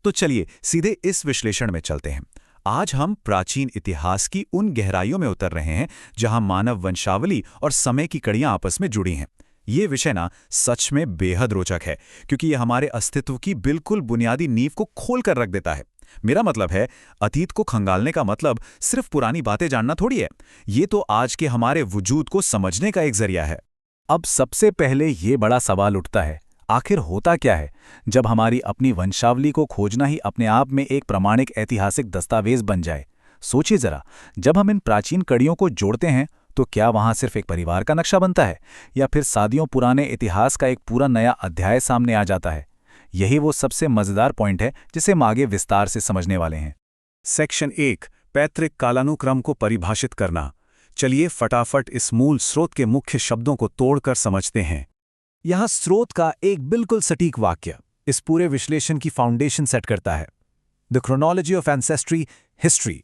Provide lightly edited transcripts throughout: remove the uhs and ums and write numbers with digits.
तो चलिए सीधे इस विश्लेषण में चलते हैं। आज हम प्राचीन इतिहास की उन गहराइयों में उतर रहे हैं जहां मानव वंशावली और समय की कड़ियां आपस में जुड़ी हैं। ये विषय ना सच में बेहद रोचक है, क्योंकि ये हमारे अस्तित्व की बिल्कुल बुनियादी नींव को खोल कर रख देता है। मेरा मतलब है, अतीत को खंगालने का मतलब सिर्फ पुरानी बातें जानना थोड़ी है। ये तो आज के हमारे वजूद को समझने का एक जरिया है। अब सबसे पहले ये बड़ा सवाल उठता है, आखिर होता क्या है जब हमारी अपनी वंशावली को खोजना ही अपने आप में एक प्रामाणिक ऐतिहासिक दस्तावेज बन जाए? सोचिए जरा, जब हम इन प्राचीन कड़ियों को जोड़ते हैं तो क्या वहां सिर्फ एक परिवार का नक्शा बनता है, या फिर सदियों पुराने इतिहास का एक पूरा नया अध्याय सामने आ जाता है? यही वो सबसे मजेदार पॉइंट है जिसे हम आगे विस्तार से समझने वाले हैं। सेक्शन 1, पैतृक कालानुक्रम को परिभाषित करना। चलिए फटाफट इस मूल स्रोत के मुख्य शब्दों को तोड़कर समझते हैं। यहाँ स्रोत का एक बिल्कुल सटीक वाक्य इस पूरे विश्लेषण की फाउंडेशन सेट करता है। The chronology of ancestry, history.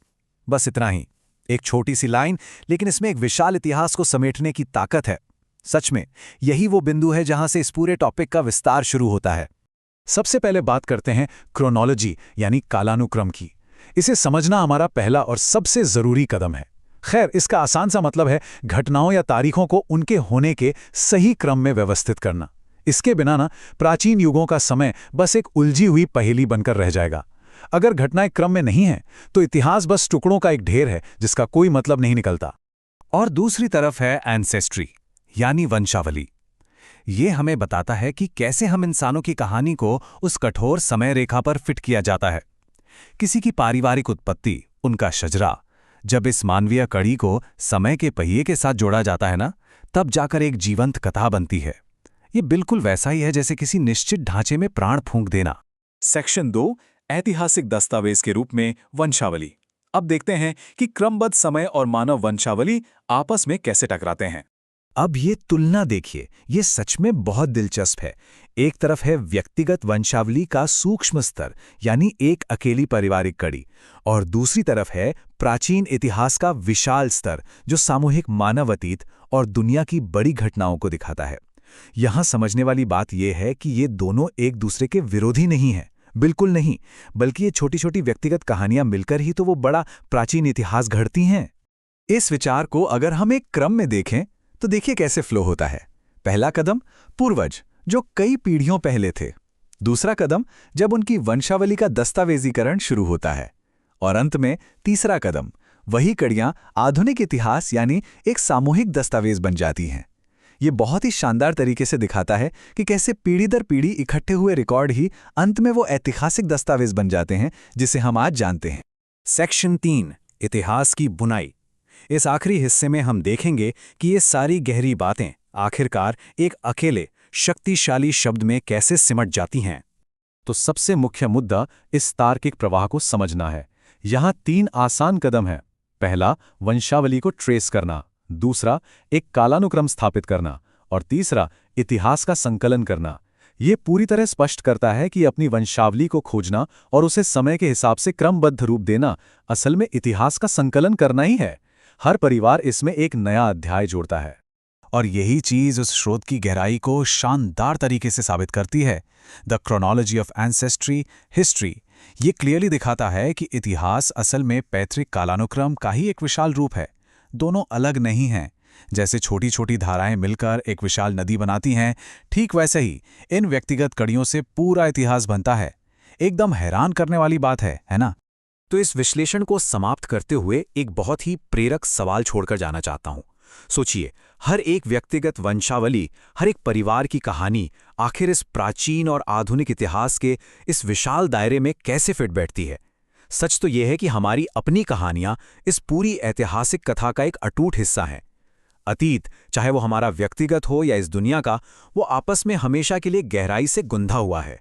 बस इतना ही, एक छोटी सी लाइन, लेकिन इसमें एक विशाल इतिहास को समेटने की ताकत है। सच में यही वो बिंदु है जहां से इस पूरे टॉपिक का विस्तार शुरू होता है। सबसे पहले बात करते हैं क्रोनोलॉजी यानी कालानुक्रम की। इसे समझना हमारा पहला और सबसे जरूरी कदम है। खैर, इसका आसान सा मतलब है घटनाओं या तारीखों को उनके होने के सही क्रम में व्यवस्थित करना। इसके बिना ना प्राचीन युगों का समय बस एक उलझी हुई पहेली बनकर रह जाएगा। अगर घटनाएं क्रम में नहीं हैं, तो इतिहास बस टुकड़ों का एक ढेर है जिसका कोई मतलब नहीं निकलता। और दूसरी तरफ है एंसेस्ट्री यानी वंशावली। ये हमें बताता है कि कैसे हम इंसानों की कहानी को उस कठोर समय रेखा पर फिट किया जाता है। किसी की पारिवारिक उत्पत्ति, उनका शजरा, जब इस मानवीय कड़ी को समय के पहिए के साथ जोड़ा जाता है ना, तब जाकर एक जीवंत कथा बनती है। ये बिल्कुल वैसा ही है जैसे किसी निश्चित ढांचे में प्राण फूंक देना। सेक्शन 2, ऐतिहासिक दस्तावेज के रूप में वंशावली। अब देखते हैं कि क्रमबद्ध समय और मानव वंशावली आपस में कैसे टकराते हैं। अब ये तुलना देखिए, ये सच में बहुत दिलचस्प है। एक तरफ है व्यक्तिगत वंशावली का सूक्ष्म स्तर यानी एक अकेली पारिवारिक कड़ी, और दूसरी तरफ है प्राचीन इतिहास का विशाल स्तर जो सामूहिक मानव अतीत और दुनिया की बड़ी घटनाओं को दिखाता है। यहां समझने वाली बात यह है कि ये दोनों एक दूसरे के विरोधी नहीं हैं, बिल्कुल नहीं, बल्कि ये छोटी छोटी व्यक्तिगत कहानियां मिलकर ही तो वो बड़ा प्राचीन इतिहास घड़ती हैं। इस विचार को अगर हम एक क्रम में देखें तो देखिए कैसे फ्लो होता है। पहला कदम पूर्वज जो कई पीढ़ियों पहले थे, दूसरा कदम जब उनकी वंशावली का दस्तावेजीकरण शुरू होता है, और अंत में तीसरा कदम वही कड़ियां आधुनिक इतिहास यानी एक सामूहिक दस्तावेज बन जाती हैं। ये बहुत ही शानदार तरीके से दिखाता है कि कैसे पीढ़ी दर पीढ़ी इकट्ठे हुए रिकॉर्ड ही अंत में वो ऐतिहासिक दस्तावेज बन जाते हैं जिसे हम आज जानते हैं। सेक्शन 3, इतिहास की बुनाई। इस आखिरी हिस्से में हम देखेंगे कि ये सारी गहरी बातें आखिरकार एक अकेले शक्तिशाली शब्द में कैसे सिमट जाती हैं। तो सबसे मुख्य मुद्दा इस तार्किक प्रवाह को समझना है। यहाँ 3 आसान कदम हैं। पहला, वंशावली को ट्रेस करना, दूसरा, एक कालानुक्रम स्थापित करना, और तीसरा, इतिहास का संकलन करना। ये पूरी तरह स्पष्ट करता है कि अपनी वंशावली को खोजना और उसे समय के हिसाब से क्रमबद्ध रूप देना असल में इतिहास का संकलन करना ही है। हर परिवार इसमें एक नया अध्याय जोड़ता है, और यही चीज उस स्रोत की गहराई को शानदार तरीके से साबित करती है। The chronology of ancestry, history ये क्लियरली दिखाता है कि इतिहास असल में पैतृक कालानुक्रम का ही एक विशाल रूप है। दोनों अलग नहीं हैं। जैसे छोटी छोटी धाराएं मिलकर एक विशाल नदी बनाती हैं, ठीक वैसे ही इन व्यक्तिगत कड़ियों से पूरा इतिहास बनता है। एकदम हैरान करने वाली बात है ना? तो इस विश्लेषण को समाप्त करते हुए एक बहुत ही प्रेरक सवाल छोड़कर जाना चाहता हूं। सोचिए, हर एक व्यक्तिगत वंशावली, हर एक परिवार की कहानी आखिर इस प्राचीन और आधुनिक इतिहास के इस विशाल दायरे में कैसे फिट बैठती है। सच तो यह है कि हमारी अपनी कहानियां इस पूरी ऐतिहासिक कथा का एक अटूट हिस्सा हैं। अतीत, चाहे वो हमारा व्यक्तिगत हो या इस दुनिया का, वो आपस में हमेशा के लिए गहराई से गुंधा हुआ है।